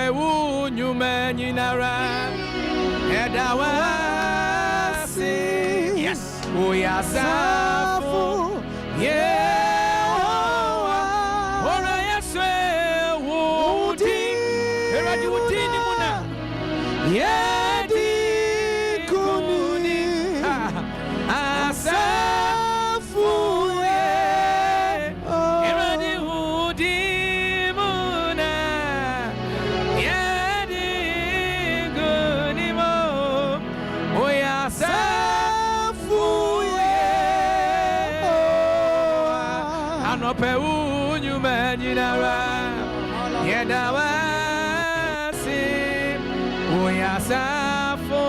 Anope unyume nyinara edawasi. Yes. Uyasafu. Yeah. Ora yeswe wudi. Eradi wudi ni muna. Yedi kuni. Asafu ye. Eradi wudi muna. Yedi kuni mo. Uyasafu ye. Anope unyume nyinara. Yedawasi. Uyasafu.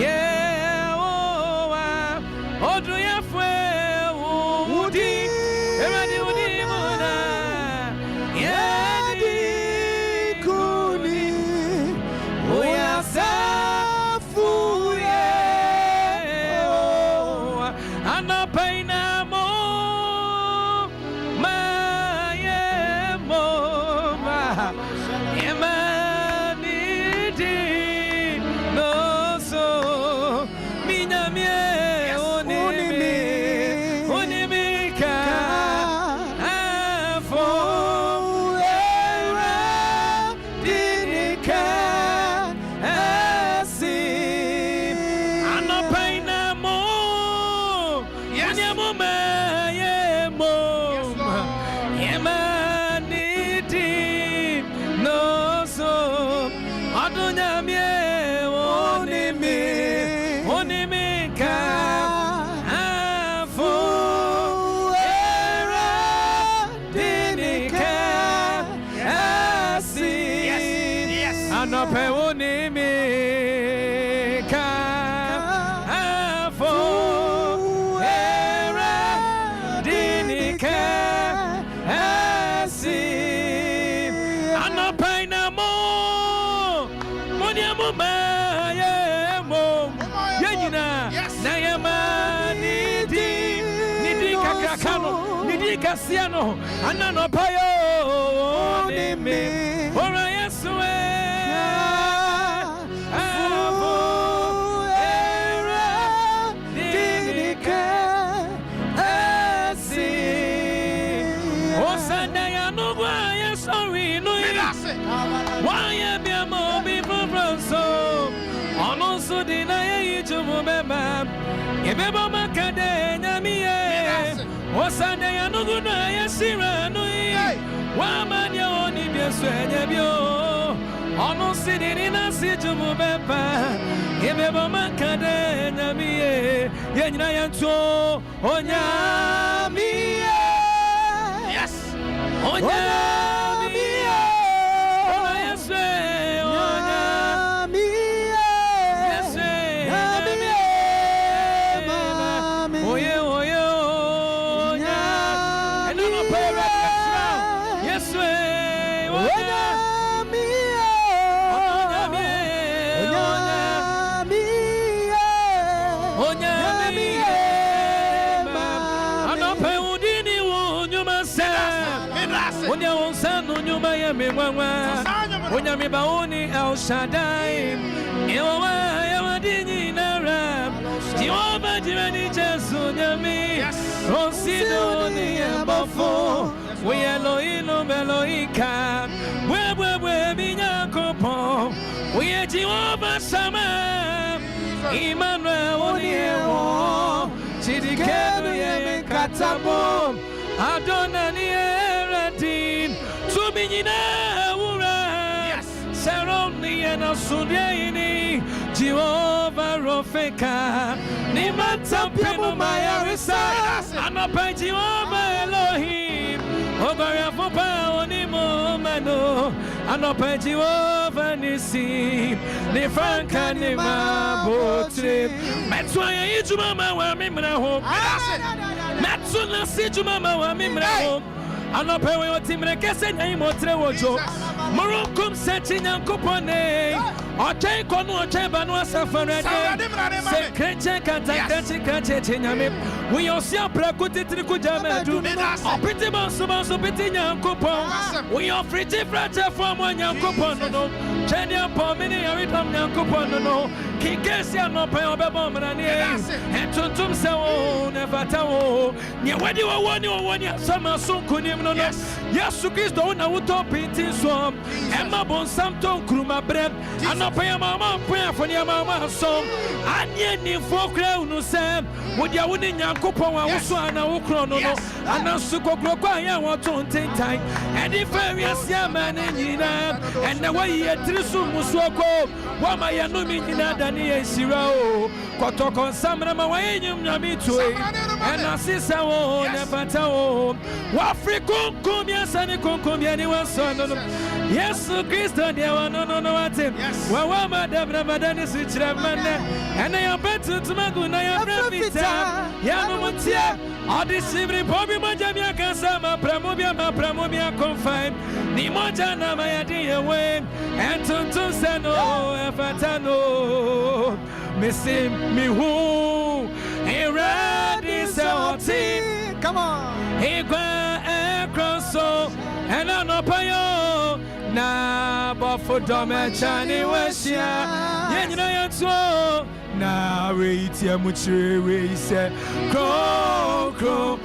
Yehowa. Odu yafwe udi. Eradi udi muna. Yedi kuni. Uyasafu Yehowa. Anopaina mo. Ma yemo ma. Yemanidi no so. Minyamie onimika. Afo era dinika asi. Anopaina mo. Yanyamo ma yemo. Yemanidi no so. Adunyamie onimika. Afo era dinika asi. Anope onimika. Afo era dinika asi. Anopaina mo. Moniamo mayemo. Yenina. Nayamani nidi kakakano. Nidi kasiano. Anano payo. Nimi. Ora yeswe. Avo. Era. Dinika. Asi. Osana yanugwa yesori no. Why am I moving from so? Ono so dina ye jumu bema. Ebeba makade nyamiye. Osana ya nugu na ya sira nui. Wamanya oni biesu enyebio. Ono si dina si jumu bema. Ebeba makade nyamiye. Yenyina yanto onyamiye. Yes. Onyamiye. Onyami baoni El Shaddai. Ewa yawadini nara. Jehovah jirani Jesu nyami. Rosino ni embofo. We Elohim Elohika. We minyakopo. We Jehovah Sama. Emmanuel Oniyewo. Chidikenu ye katabo. Adonani eradin. Tuminyina ura. Saroni and Asuniani. Jehovah Rofeka. Nimata Pemo Mayarisa. Anapa Jehovah Elohim. Obaria Fopa Onimo Mano. Anapa Jehovah Nisi. Ni Franka Nima Botre. Metsuaya Ijumama wa Mimra home. Metsuna Sijumama wa Mimra home. Anopewe otimre kese nyai motre wojo. Morocco setting and coupone. Oche kono oche banu asafare se krenche kanta chenyame we osia prakuti triku jamadu opiti banso piti nyankopon we ofriti frate from nyankopon no chenya pomini yaridam nyankopon no kikesia no pe obebo mrani entuntum se wo nefata wo nye wedi wo woni asama sunkunim no Yesu Kristo na wuto piti so ema bonsam ton kruma brem anopaya mama pray for your mama song anye ni fokra unu se wodi awuni nyankopon wa wuso ana wokro no anasu kokro kwa ya woto ntentan edi farias ya man nyina enne wayi etrisu musuoko wa ma ya no mi nyina dani esira o kotoko samra ma wayi nyami toy ena sisa wo ne fata wo wa afrikon kumia sani konkumia ni wasono Yesu Kristo dia no atem wa madabra madani sichira manne ene ya betu tumagu na ya brafita ya no mutia odi sibri pobi moja mi akasa ma pramobia confine ni moja na mayadi yewe entuntu seno efatano misim mi hu ready so come on igwa ekroso ena no payo na bofo dome chani weshia yenyina yanto na reiti amuchire we se kro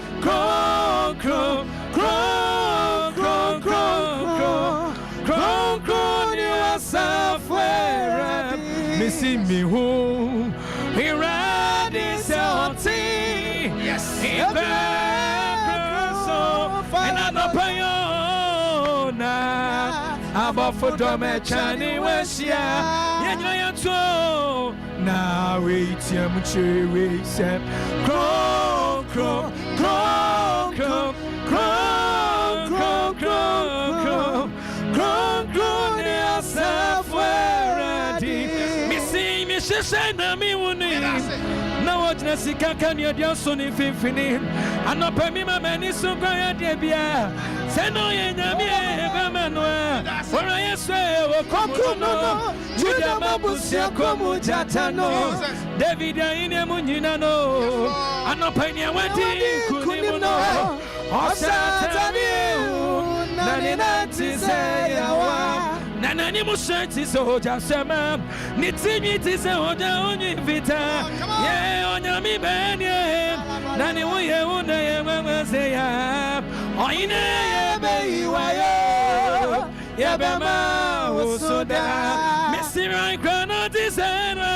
ni asafwera missing me home here at this yes and I know payo na abofo dome chani weshia yenyina yanto na reiti amuchire we se kro ni asafwera di missing me shena mi wuni na wajna sikaka ni adia so ni finfini anopa mi mama ni so kwa ya de bia seno ye nyame e gama no ora yesu e wo kokuno juda mabusia komu jatano David ine munyina no anopa ni awadi kunimu no osatani na ni nati se yawa Nani mushati soja sema nitimi tise hoja onyi vita ye onyami benye nani uye une ye mweze ya oine ye beiwayo ye bema usuda misira ikona tisena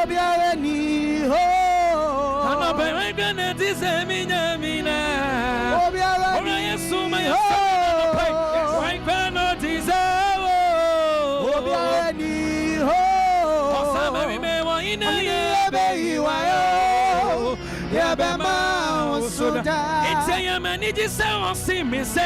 obiare ni ho anope ikona tise minyamina obiare ni yesu ma it's a man, it is so see me say,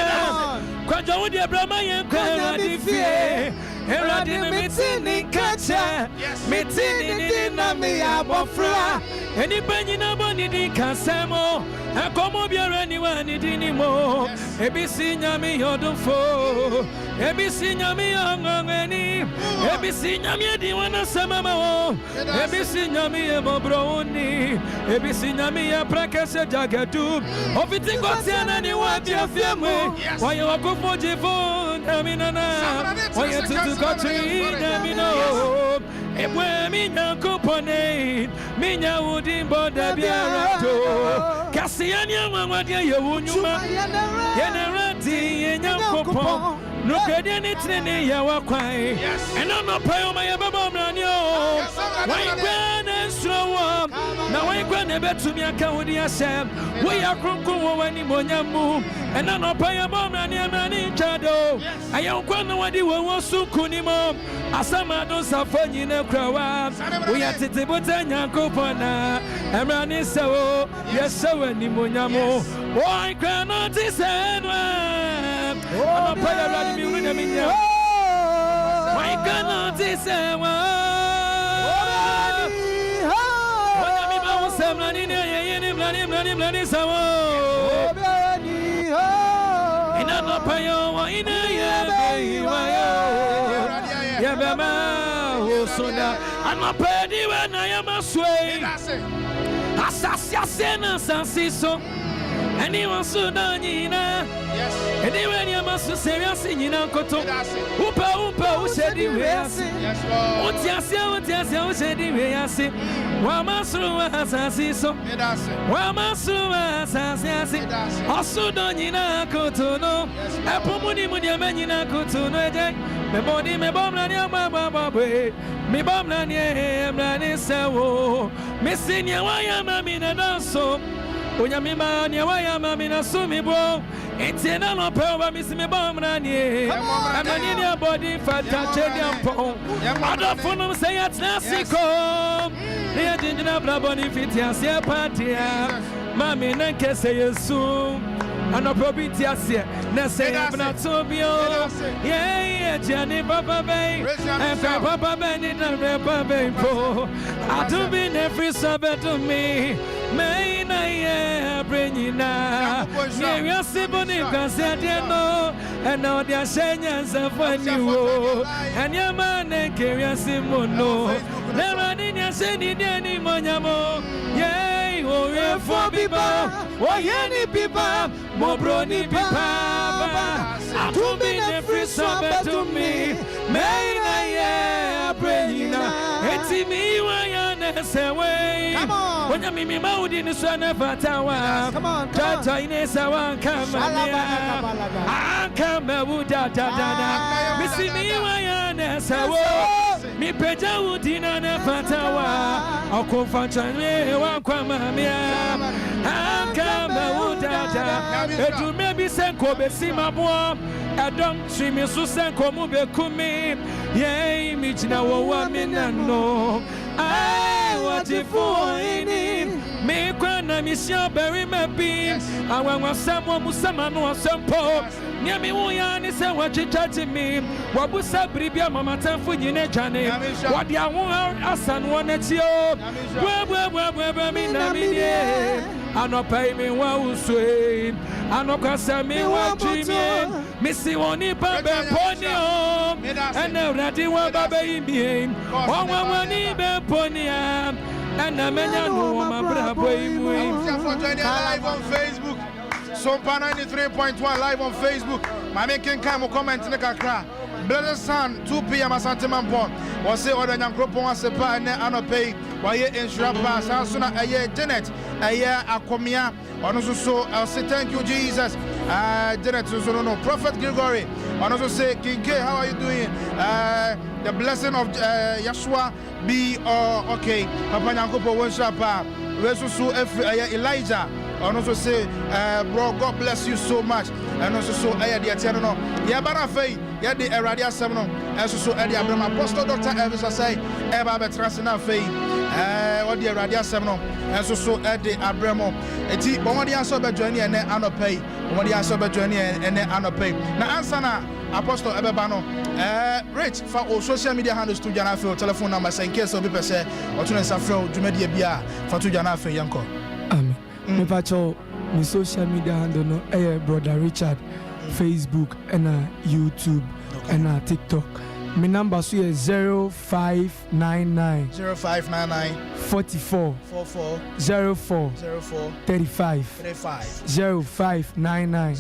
Quadro would your brother and quadra fear. Era didn't meeting in catcher, meeting in me abofra. Anybody nobody did Casamo, and come up your anyone it anymore. Every senior me or the foe, every senior me young any, every senior me the one of some every senior me a brownie, every senior me a practice a jagadu. Of it got anyone your family. Why you are good for Jivon, Aminana, why you to go to Amino. Ewe minya kupone minya udimbo da biarato kasiani amwadia yewunyuma yenerati yenyankopon nukede ni trene ya wakwai eno no payo ma yebaba mranio waigwana srowo na waigwana betumi aka wodi asem we yakronkon wo wani monyamu eno no payo ma mrani mrani chado ayenkwana wadi wo sukunimo asama do safanyi na krawa we atitibota nyankopona emrani sawo yesawa ni monyamu waigwana tisenwa I'm a me with a minute. Why cannot this say? What I Yama Hosuna Anapedi when I am a sway Asasia Sena Sansiso anyone Sudanina anyway you must serious in Koto Upa who said you were what you said you were Wamasuma Sansiso Wamasuma Sansiasi Osudonina Kotono Apomuni Mudiamanina Kotono me body me bomlania mama me bomlania mlani sawo me sinya waya mami na danso onya me mania waya mami na sumi bo etiena no pewa me si me bomlania amani ni body fata chedi ampo adofunum say at nasiko ne jinjina blaboni fitia se patia mami na kese yesu ano probiti asie na say abna tobio yeah jani papa bay and papa bay ni na papa bay po adu be every sabbath to me may na yeah bringina we are siboni kanse no and now they are saying for you and your man and carry simono never did you say ni any monyamo yeah oh for people oh any people mo broni papa adu be every sabbath to me may na yeah bringina eti mi wa ya na sewe onya mimi maudi ni so na fatawa tata inesa wan kama kama buda dada misi mi wa ya na sewo mi peja udina na fatawa akofancha ne wa kwa mamia kama buda dada edu mebi senko besima bo Adam swimi so senko mu bekumi ye mi jina wo wa minano what if for any me kwana mission bury me be awanwa samwa musama no sampo nya me wo ya ni se wa chichachi me wabusa bribia mama tanfo nyine jane wode awo asan wona tio bwa mi na mi die anopai me wa uswe anokasa me wa chimi misi woni pa be ponio ene radi wa babe imi wa ni be ponia ena menya no ma brabo imu live on Facebook SOMPA 93.1 live on Facebook my making come comment ne kakra Brother Son 2 p.m. Asante Mampon was say order nyankropon asepa ene anopay waye insura pass asuna aye Janet aye akomia ono so say thank you Jesus Janet so no Prophet Gregory ono say King K how are you doing the blessing of Yeshua be okay papa nyankopon wonsura pa we so Elijah and also say bro God bless you so much and also so aye de atiano no ya bara fei ya de erade asem no and so ade abram apostle Dr. Elvis say e ba betrase na fei what the erade asem no and so ade abram enti bon de aso be join ene anopai bon de aso be join ene anopai na answer na apostle ebeba no rich for all social media handles to jana fei telephone number say in case obi pese otuno sa fei dwumade bia for to jana fei yanko amen me pacho my social media handle no brother Richard Facebook and YouTube and TikTok. My number is 0599 44 04 35 0599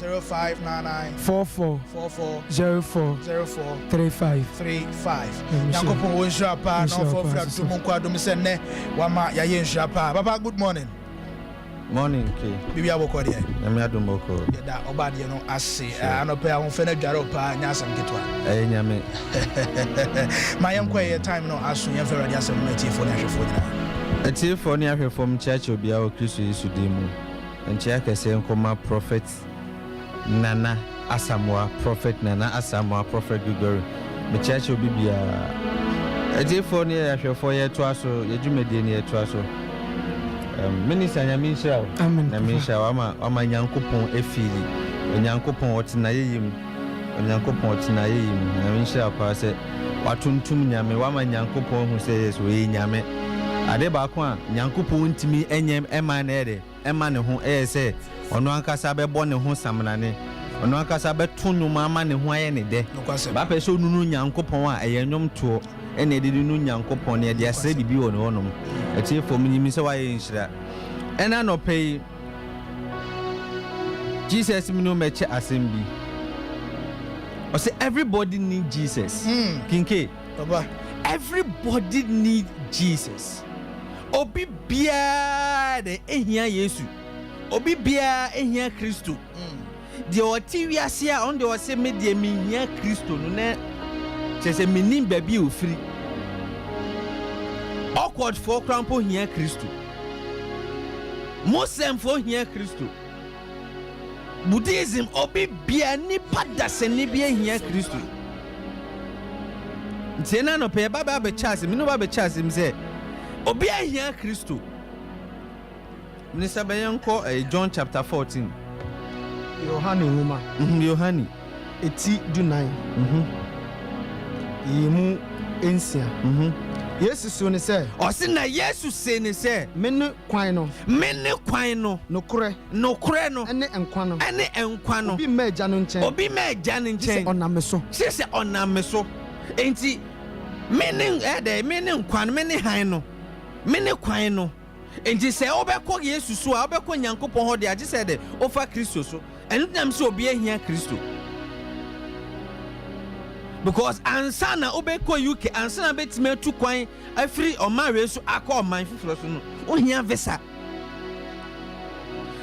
44 04 35. Yankopon wo shapa no for fratu mon kwado mi se ne wama ya yen shapa baba good morning. Morning, K. Bibi aboko de. Emi adomoko. Da obade no ase anope a won na dware opa nya asam ketwa. Nyame. Ma yem kwa time no aso yem fe radio asam na tifo na hwefo nyina. Tifo na hwefo m church obia o Kristo Yesu dimu. Nchia kese nkoma prophet Nana Asamoah, prophet Nana Asamoah, prophet Gregory. Me church obibia. Tifo ni hwefo ye to aso, ye dwumede ni ye to aso. Minister Nyamisha Nyamisha wama nyankopon efili nyankopon otina yeyim nyankopon otina yeyim Nyamisha kwa se watuntum nyame wama nyankopon hu se yeso yi nyame ade ba ko a nyankopon ntimi enyem ema na ede ema ne ho se ono ankasa bebo ne ho samnane ono akasa beto nnwuma ama ne ho aye ne de ba pɛ sɛ onunu nyankopɔn a ɛyɛ nnwom to ɛna de nu nyankopɔn ne de asɛ bibi wɔ ne honom ɛtie fom nyimi sɛ wayɛ nhyira ɛna no pɛ Jesus me no meche asɛm bi o say everybody need Jesus kinke baba everybody need Jesus obi bia de ehia Yesu obi bia ehia Kristo de oti wiase a on de o say me de me hia Kristo no na chese me nim ba bi ofiri awkward for crampo hia Kristo Muslim for hia Kristo Buddhism obi bia ni padase ni bia hia Kristo Ntena no pe baba be chase me no baba chase me say obi ahia Kristo Minister Bayanko John chapter 14 Yohane Nguma Yohane eti dunai yimu ensia Yesu so ne say o se na Yesu se ne say me ne kwan no nokore no ene enkwa no obi ma agya no nkyɛn oname so sɛ oname so enti me ne nkwa no me ne han no me ne kwan no enti sɛ obɛkɔ Yesu so a obɛkɔ Nyankopɔn hɔ de agye sɛ de ofa Kristo so ɛno nam sɛ obi ahia Kristo because ansa na obɛkɔ UK ansa na betime atu kwan afiri ɔmanwe so akɔ ɔman foforo so no ohia visa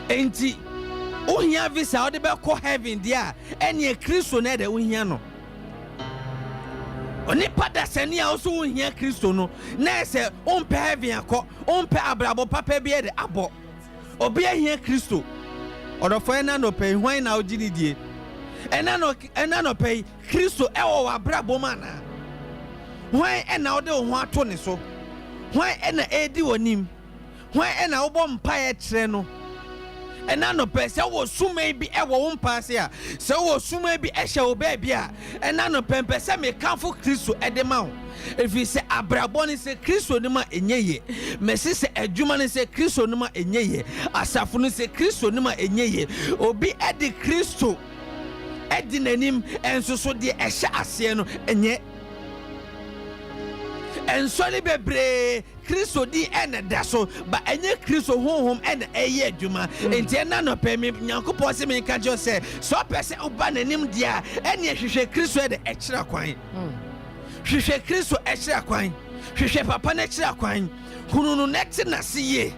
enti ohia visa ɔde bɛkɔ heaven dia ɛne Kristo na de ohia no onipa da sani a oso ohia Kristo no na ɛsɛ ompɛ heaven akɔ ompɛ abrabo papa bi de abɔ obi ahia Kristo ɔdɔfo na no pɛ hwan na ogidi die ɛna no pɛ Kristo ɛwɔ abrabo mana hwan ɛna ɔde ho ato ne so hwan ɛna edi wonim hwan ɛna wobɔ mpae kyerɛ no ɛna no pɛ sɛ wo suma bi ɛwɔ wo mpaase a sɛ wo suma bi ɛhyɛ wo baabi a ɛna no pɛ sɛ me kanfo Kristo ɛde ma wo efi sɛ abrabɔ ne sɛ Kristo ne ma enye ye mesi sɛ adwuma ne sɛ Kristo ne ma enye ye asafo ne sɛ Kristo ne ma enye ye obi ɛde Kristo ɛdi nanim enso so de ɛhyɛ aseɛ no enye ensɔle bebre Kristo di ene da so ba enye Kristo honhom ene ɛyɛ adwuma enti ɛna no pɛ me Nyankopɔn se me ka jo sɛ so pɛ sɛ oba nanim dia ene hwehwɛ Kristo de ɛkyerɛ kwan hwehwɛ Kristo ɛkyerɛ kwan hwehwɛ papa na ɛkyerɛ kwan hunu no nete na se ye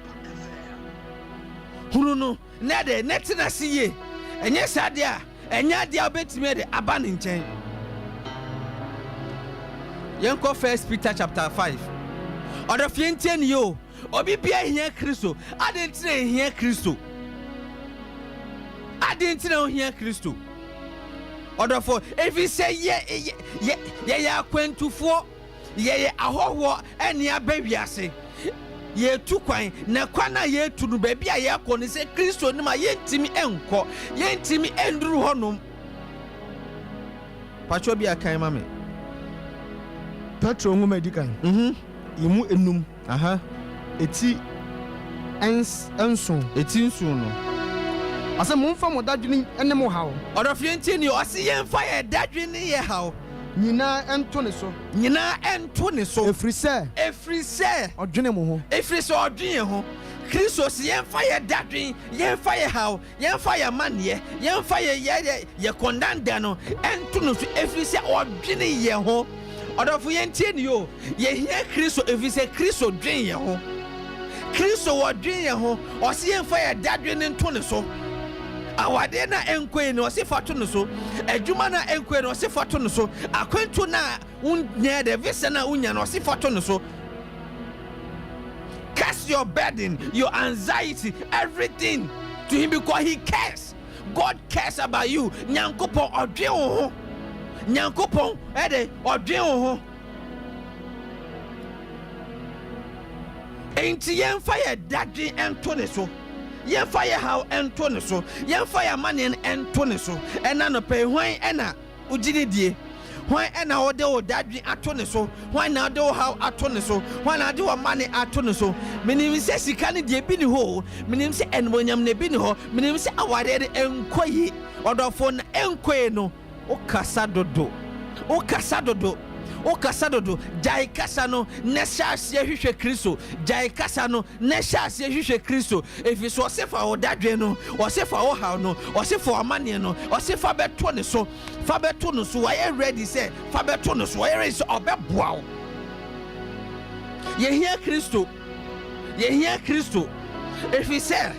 hunu no na de nete na se ye enye sade a enya dia obetime de aba ne nkyɛn Yenko 1 Peter chapter 5 Odo fientie ni yo obi bia hia Kristo adentina hia Kristo Odo for efi say ye akwantufo ye ahoho ene abawiase ye tu kwan na kwana ye tu no ba bia ye akọ ne se Kristo ni ma ye ntimi enkọ ye ntimi enduru honom pacho bia kan ma me Petro ngoma edikan yimu enum eti enso no ase momfa mo dadwini ene mo hawo odofienti ni ose yemfa ye dadwini ye hawo nyina ento ne so efri se odwene mo ho Kristo si yemfa ye dadwin yemfa ye hawo yemfa ye mane yemfa ye kondanda no ento no so efri se odwene ye ho Odofo yentie ni yo ye hia Kristo efise Kristo dwen ye ho Kristo wo dwen ye ho o se yemfa ye dadwe ne nto ne so awade na enkoe ne o se fato ne so adwuma na enkoe ne o se fato ne so akwantu na unya de visa na unya no o se fato ne so cast your burden your anxiety everything to him because he cares God cares about you Nyankopon odwen ho Nyankopon ede odwen ho enti yemfa ye dadwen ento ne so yemfa ye haw ento ne so yemfa ye manen ento ne so ena no pe hwan ena ugini die Why and how they will that be atone so? Why now do how atone so? Why now do a money atone so? Meaning says he can't be in hole. Meaning say and when I'm nebin ho, meaning say our dead enquay or the phone enquay no. O casadodo. O casadodo. O casadodo. Jai casano, Nesha Sierra Cristo. Jai casano, Nesha Sierra Cristo. If it's was for our dadreno, or say for our how no, or say for a maniano, or say for Bertone so. Fabertonus, so I already said, Fabertonus, where is our wow? Ye hear Christo, ye hear Christo. If he said,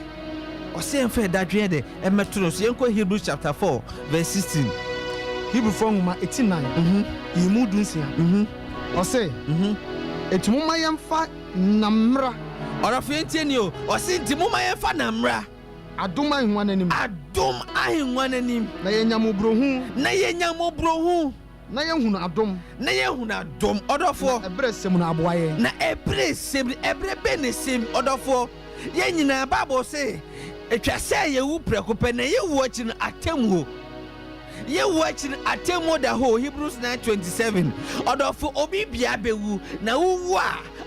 or say, fair that dread, and Metros, Yanko Hebrews chapter 4, verse 16. Hebrew from 89. You moved in or say, it's Mumayam fat Namra. Or a Fientinio, or Saint Mumayam fat Namra. I don't mind one enemy. I don't mind one enemy. Nayamu brohu, Nayamu brohu, Nayahun Adom, Nayahuna dom, order for a breast Semuna boy. Na every sim, every penny sim, order for Yanina Babo say, if you say you preoccupy, you watching at Temu. You watching at Temu the whole Hebrews 9:27. Order for Obi Biabewu, now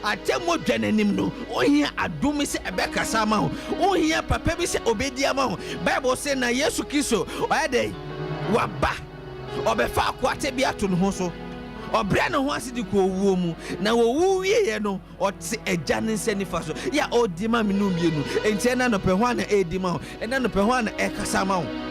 Atemo Janenimno, oh here Adumi se Ebeka Sama, oh here Papa se Obediama, Bible say na Yesu Kristo, why they waba, or befa kwate biatun hoso, or Brian wants to go womb, now woo ye no, or a Janin Senifaso, ya o dima minumino, and Tena no Pehuana e dima, and then the Pehuana e Casama.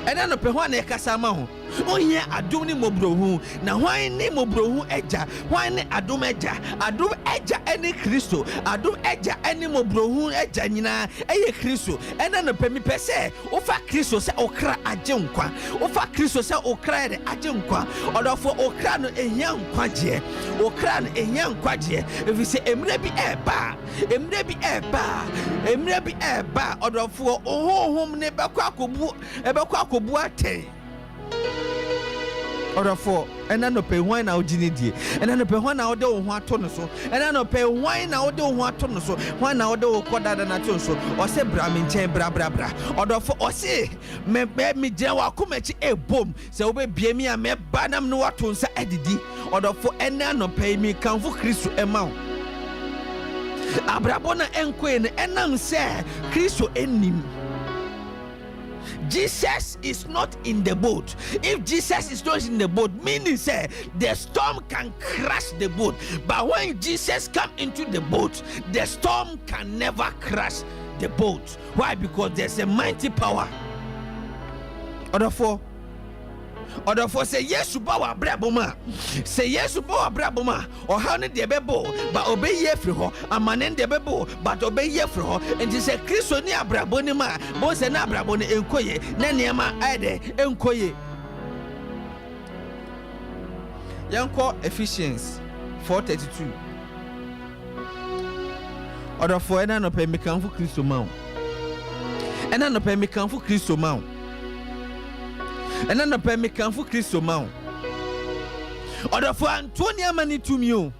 And then the Pehuana e Casama. Oh yeah, Adum ni mobrohu. Na why ni mobrohu eja? Why ni Adum eja? Adum eja any Christo. Adum eja any mobrohu eja nyina eye Christo. And then the pemi pese. Ofa Christo se okra ajenkwa. Ofa Christo se okra de ajenkwa. Odofo okra no ehia nkwaje. Okra no ehia nkwaje. If you say emre bi eba. Emre bi eba. Emre bi eba. Odofo ohom ne bekwa akobu ate. Order for, and then no pay wine out ginity, and then no pay one out do one ton so, and then no pay wine out do one ton so, one out do quarter than a ton so, or say Bramin chain bra bra bra, order for, or say, me jawa kumechi a boom, so be me a me banam no what on sa edidi, order for, and then no pay me come for Christo amount. Abrabona and Queen, and I'm say, Christo enim. Jesus is not in the boat. If Jesus is not in the boat, meaning say the storm can crash the boat. But when Jesus comes into the boat, the storm can never crash the boat. Why? Because there's a mighty power. Order for say yes to power braboma. Say yes to power braboma. Or how ne debebo, but obey ye free ho. A man in debebo, but obey ye free ho. And he said, Christo ni abrabonima, boss and abraboni enkoye, naniama ade enkoye. Yanko Ephesians 4:32. Order for an anope me come for Christo mount. And anope me come for Christo mount. And then the pay come for Christo mount. Order for Antonia Mani to me.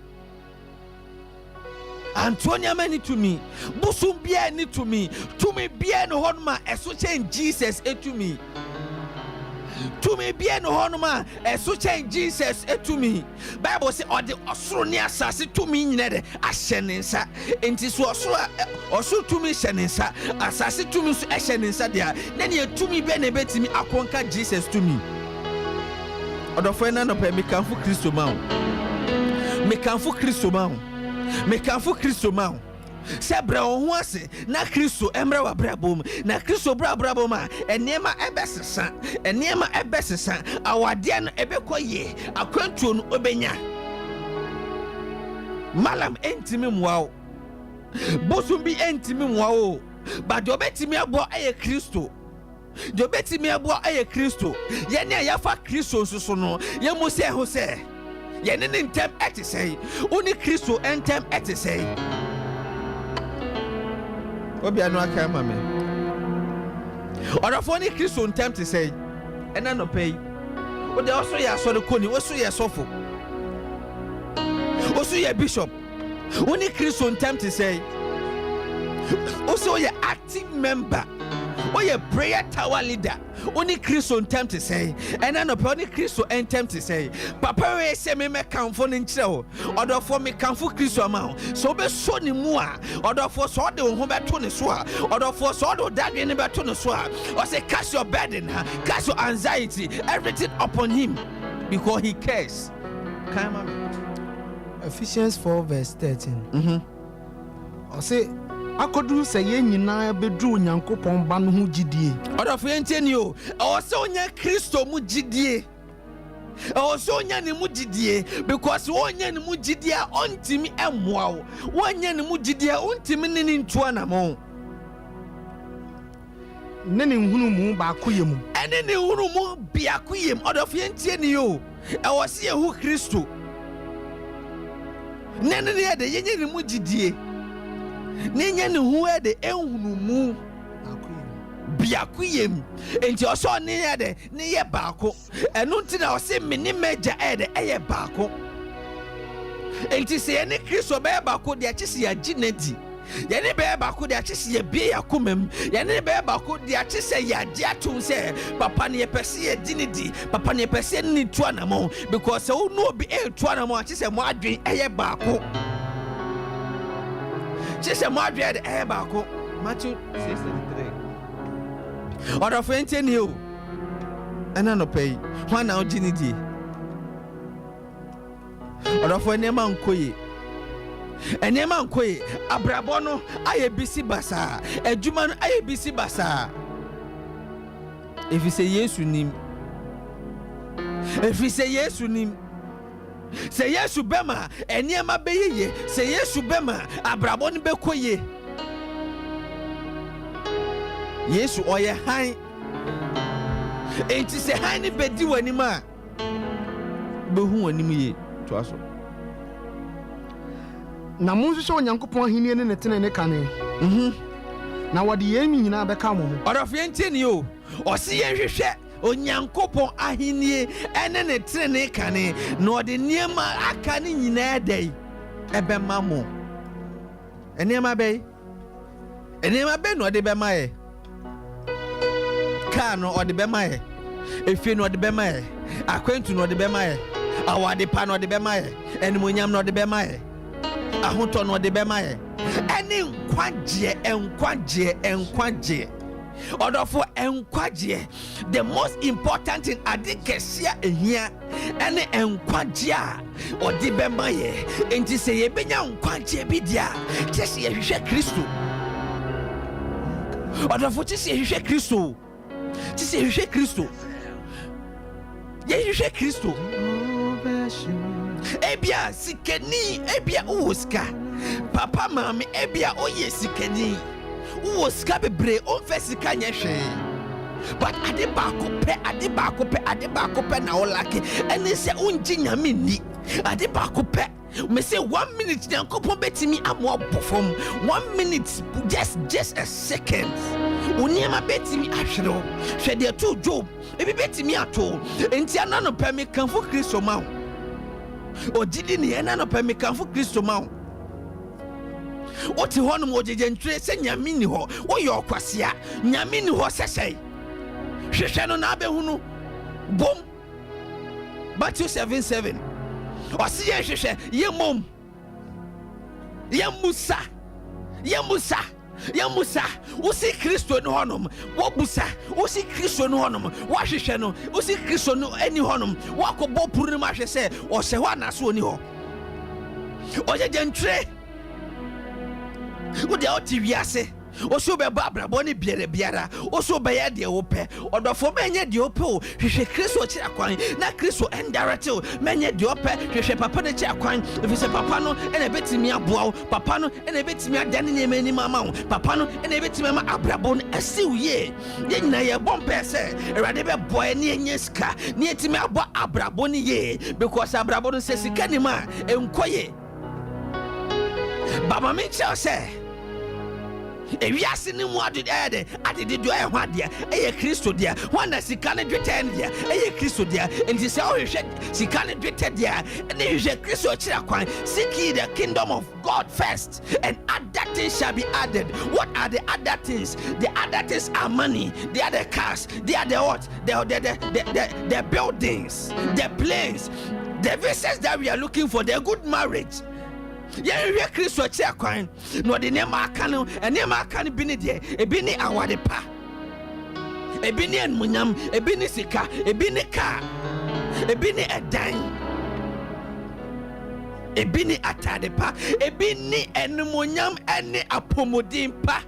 Antonia Mani to me. Busum biani to me. To me bien honma as such in Jesus to me. To me bien honma as such in Jesus to me. Bible say or the Osronia sassy to me nede ashenensa. And this was also to me shenensa. Assassin to me ashenensa there. Then you to me benebet me akonka Jesus to me. Or the friend of me come for Christo mount. Me come for Christo mount. Me come for Christo mount. Sebra onwase na Kristo emra wa brabom na Kristo brabom a enema ebesesa awade no ebekoye akwantuo no obenya malam entimi muawo bosum bi entimi muawo ba do betimi abo aye Kristo do betimi abo aye Kristo ye ne yafa Kristo nsoso no ye mo se ho se ye ne ntem etesei oni Kristo entem etesei Obi anu aka ma me. Order for any Christian attempt to say, and I no pay. But they also ya so the koni, also ya sofo. Also ya bishop. Only Christian attempt to say. Also ya active member. Oye prayer tower leader. Only Christo attempt to say, and then only Christo attempt to say, Papa we say me count for nincho, or for me count for Christo amount. So be so ni mua, or for so the home at Toniswa, or for so that in about Toniswa, or say cast your burden, cast your anxiety, everything upon him because he cares. Come on. Ephesians 4 verse 13. I say akodu say ye nyina bedru Nyankopɔn ba no ho gidie. Odo fo enten yo. O se onya Kristo mu gidie. O se onya ne mu gidie because onya ne mu gidie a ontimi emmoa wo. Onya ne mu gidie a ontimi ne ntu anamo. Ne ne hunu mu ba koyem. Ene ne hunu mu bia koyem. Odo fo enten yo. E wo se ehu Kristo. Ne de yenye ne mu gidie. Nenya ne hu ede ehunu mu biakuyem enti oso ne ede ne ye baako enu ntina o se me ne meja ede eye baako enti se ne Kristo be baako de akisi ya ginedi ye ne be baako de akisi ya bie yakomam ye ne be baako de akisi ya diatum se papa ne pese ye ginedi papa ne pese ni tuanamo because o no be e tuanamo akisi mo adwen eye baako. Just a madrid airbaco, Matthew 6:3. Or of anything new, and I no pay one now, Ginny. Or of when a man quay, and a man quay, a brabono, I a busy bassa, a Juman, I a busy bassa. If you say yes, you name. If you say yes, you name. Say yes to Bema, and near my baby. Say yes to Bema, a brabon bekoye. Yes, or a high. Ain't it a high bed do any ma? But who any me to us? Na mo so Nyankopɔn ahini ne tene ne kane. Na wode yemi nyina beka mo. Or of yentin you, or see hwehwe. Onyankopɔn ahinie ene ne trene kane no de niema aka ne nyina dai ebema mo eniema be no de bema ye ka no de bema ye efie no de bema ye akwantu no de bema ye awade pa no de bema ye enimonyam no de bema ye ahoto no de bema ye ene nkwaje order for enkwaje the most important thing adikesia ehia ene enkwaje or di bemaye enti se ye benya nkwaje bi dia tese ye hwehwe Kristo order for tese ye hwehwe Kristo tese ye hwehwe Kristo ye hwehwe Kristo ebia sikeni ebia uwoska papa mami ebia oye sikeni who ska bebre on fesika nyehwe but ade baako pe na o lake ene se unji nyame ni ade baako pe me say 1 minute Nyankopon betimi amo bofom 1 minute just a second uniema betimi ahwere hwe de to Job ebi betimi ato enti ana no pe me kanfo Kristo ma o gidi ni ana no pe me kanfo Kristo ma Oti honum ojeje ntwe se nyame ni ho wo ye okwasea nyame ni ho sesei hwehwe no na abehunu bom Matthew 7:7 osi ye hwehwe ye musa usi Kristo no honum wo busa usi Kristo no honum wo hwehwe no usi Kristo no ani honum wo akobɔ puru ma hwe se o se ho anaso oni ho ojeje ntwe wo de oti wiase oso be babrabo ne biara oso be ye de wo pe odofo menye de wo pe o hwehwe Kristo kira kwan na Kristo endirect o menye de wo pe hwehwe papa ne kira kwan if se papa no ene betimi aboa papa no ene betimi adane ne mani mama wo papa no ene betimi ma abrabo no asiw ye nyina ye bompe se erade be boy ne enye ska ne etimi abo abrabo ne ye because abrabo no se sika ni ma enkoye baba me tell say ewiase ne mu ade do e ho ade e Kristo dia wana sika ne dwetɛ ne dia e Kristo dia enti sɛ o hwehwɛ sika ne dwetɛ dia ne hwehwɛ Kristo kyira kwan seek ye the kingdom of God first and other things shall be added. What are the other things? The other things are money, they are the cars, they are the what? The buildings, the planes, the visas that we are looking for, the good marriage. Yeah, we are Christ for check coin. No, the name I can and name I can be there. A bini awade pa. A bini and munyam, a bini sika, a bini car, a bini a dime. A bini atade pa, a bini and munyam and a pomodin pa.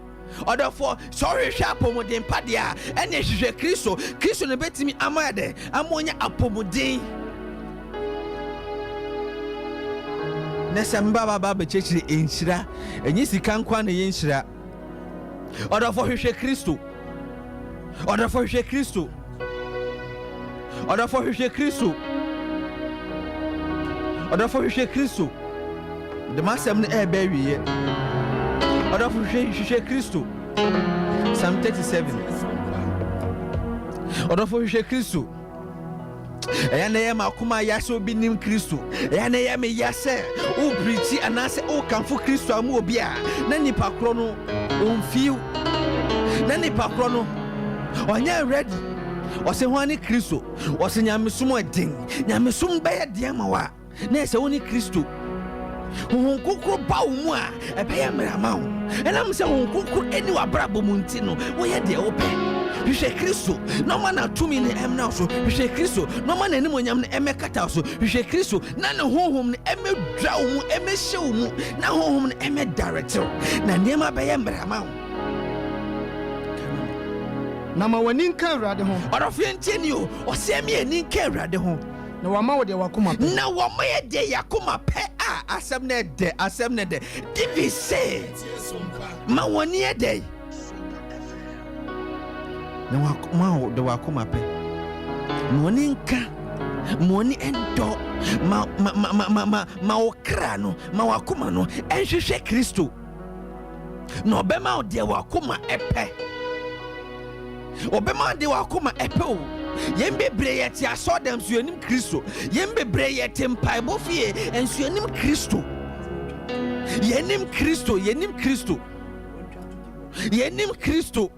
Or therefore, sorry, apomodin pa dia, and yes, Christo ne bet me amade, amonia apomodin. Nesamba baba church in Shira, and yes, he can't quan in Shira. Or therefore, he Christo. Or therefore, he Christo. Or therefore, he Christo. Or therefore, he Christo. The master air baby. Or therefore, he Christo. Psalm 37. Or therefore, he Christo. And I am a kuma yaso binim Christo. And I am a yase, oh, pretty, and I say, oh, come for Christo, Mobia, Nanny Pacrono, few, Nanny Pacrono, or near ready, or say one Christo, or say Yamisumo ding, Yamisum by a diamawa, Ness only Christo. Who cook Baumwa, a payment amount, and I'm saying, who could anyone brabo Montino, where they open. You say Christo, no man are 2 minutes M now, so you say Christo, no man anyone yam Emma Cataso, you say Christo, none of whom Emma Drow, Emma Show, now home Emma Director, Nanema by Emma. Nama wani nkara de ho. Or of you, or send me an inkara de home. Na wama wo de wakoma pe. Na wama de yakoma pe asemne de. Divi say. Ma wani de. Na wakoma de wakoma pe. Moni nka. Moni endo. Ma okra no, ma wakoma no. Enhwehwe Kristo. Na obema de wakoma epe. Obema de wakoma epe o. Yembe breyet ya saw them suanim Kristo. Yembe breyet empaibo fie and suanim Kristo. Yenim Kristo, yenim Kristo. Yenim Kristo.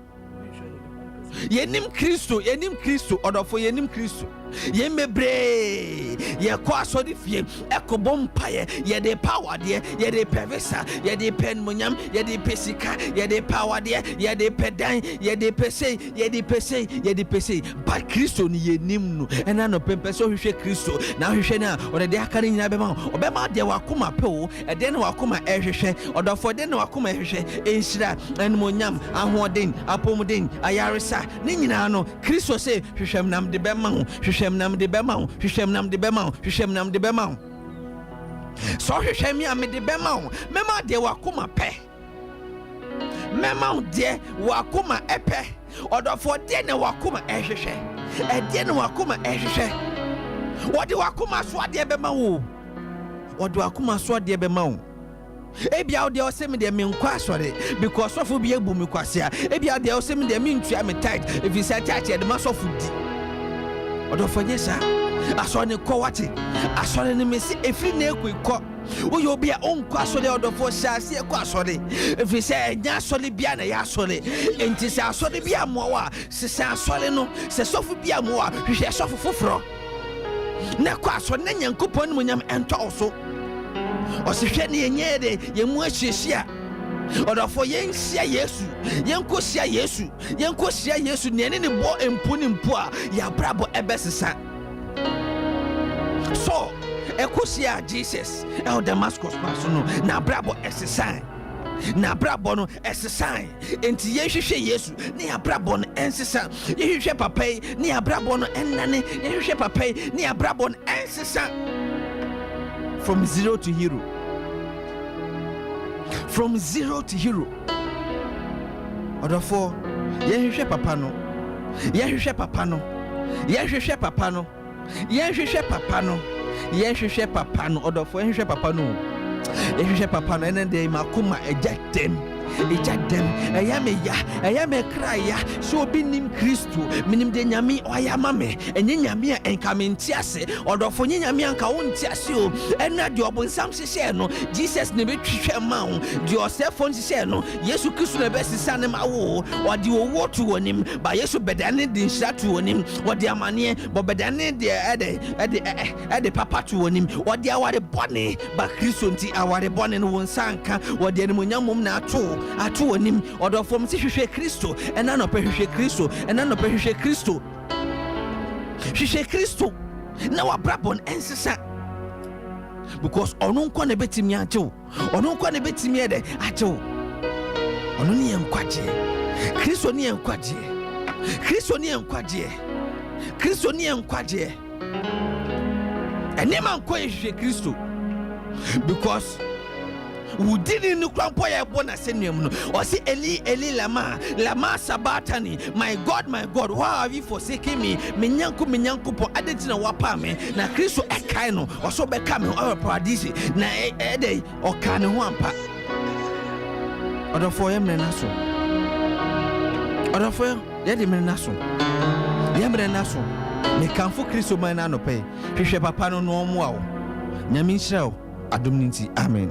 Yenim Kristo, yenim Kristo, order for yenim Kristo. Yembe bre ye kwa so de fie ekobo mpaye ye de power de ye de pevesa ye de pen munyam ye de pesika ye de power de ye de pedan ye de pese ye de pese but Kristo ni yenim no ena no pempeso hwehwe Kristo na hwehwe na ode de akare nyina bema obema de wakoma pe o ede na wakoma ehwehwe odofo de na wakoma ehwehwe enhira enmunyam ahoden apomuden ayaresa ni nyina no Kristo se hwehwem nam de bema ho Nam de Bemau, Hishem de Bemau. So Hishem am de Bemau, Mema de Wakuma pe. Mema de Wakuma epe, or the 14 Wakuma eshe, and then Wakuma eshe. What do Wakuma swat de Bemau? What do Wakuma swat de Bemau? Ebia de osemi de me nkwasore because of be ebu me kwasia. Ebia de osemi de me ntua me tight if you say tight de masofu di. Odofanyesa asone ko wate asone ne mesi efri na ekwo wo obi a onko asole odofo hyase ekwo asole efri se enya asole bia na ya asole enti se asole bia mo wa se asole no se sofu bia mo wa hwehwe sofu foforo na kwa asole na nyankopon mu nyam ento so o se hwe ne enye de yemu ahyehia odofo yenhia Yesu yenkohia Yesu ne ne bo empu a ya brabo ebesesa so ekohia Jesus el Damascus pass no na brabo esesa na brabo no esesa enti yehwehwe Yesu ne ya brabo no ensesa yehwehwe papai ne ya brabo no ennane yehwehwe papai ne ya brabo no ensesa from zero to hero. From zero to hero. Therefore, yehwehwe papa no. Yehwehwe papa no. Yehwehwe papa no. Yehwehwe papa no. Yehwehwe papa no. Therefore, yehwehwe papa no. Yehwehwe papa no. Ene de makuma ejetem. eja dem eya me ya eya me kra ya so obi nim Kristo minim de nyame oyama me enye nyame a enka me ntiase odofo nye nyame anka wo ntiase o ena de obonsam hye no Jesus ne betwehwe ma wo de osefo hye no Yesu Kristo ne besisa ne ma wo odi owo to wonim ba Yesu bedane de nhira to wonim odi amane bo bedane de ede papa to wonim odi aware bone ba Kristo nti aware bone no won sanka odi animonyamom na ato wonim odofo mti hwehwe Kristo ena no pehwehwe Kristo ena no pehwehwe Kristo hwehwe Kristo na wabrabon ensesa because ono nko na betimi ajew ono nko na betimi ede ajew ono ne yankwaje Kristo ne yankwaje Kristo ne yankwaje Kristo ne yankwaje ene man ko hwehwe Kristo because who didn't look on poor bona senium or say Eli lama sabatani my God why have you forsaken me minyanku po adetina wapa me na Kristo ekai no oso beka me or paradise na ede o kan ho ampa odofo yem na so odofo ye de me na so me kanfo Kristo man na no pe hwehwe papa no no mo awo nyame nhyira wo adom nti amen.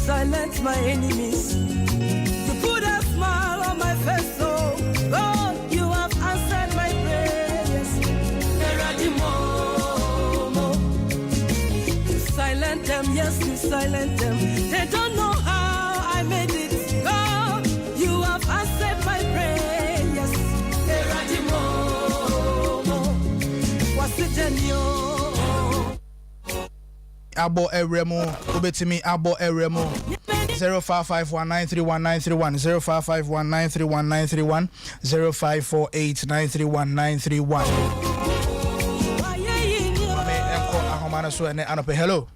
Silence my enemies. You put a smile on my face, oh God, you have answered my prayers. You silent them, yes, you silent them. They don't know how I made it. God, you have answered my prayers. What's it in you? Abo Eremo, Ubetimi Abo Eremo 0551931931 0551931931 0548931931. Hello.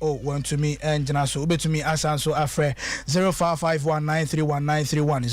Oh, want to me and Janaso Ubetumi Asanso Afre 0551931931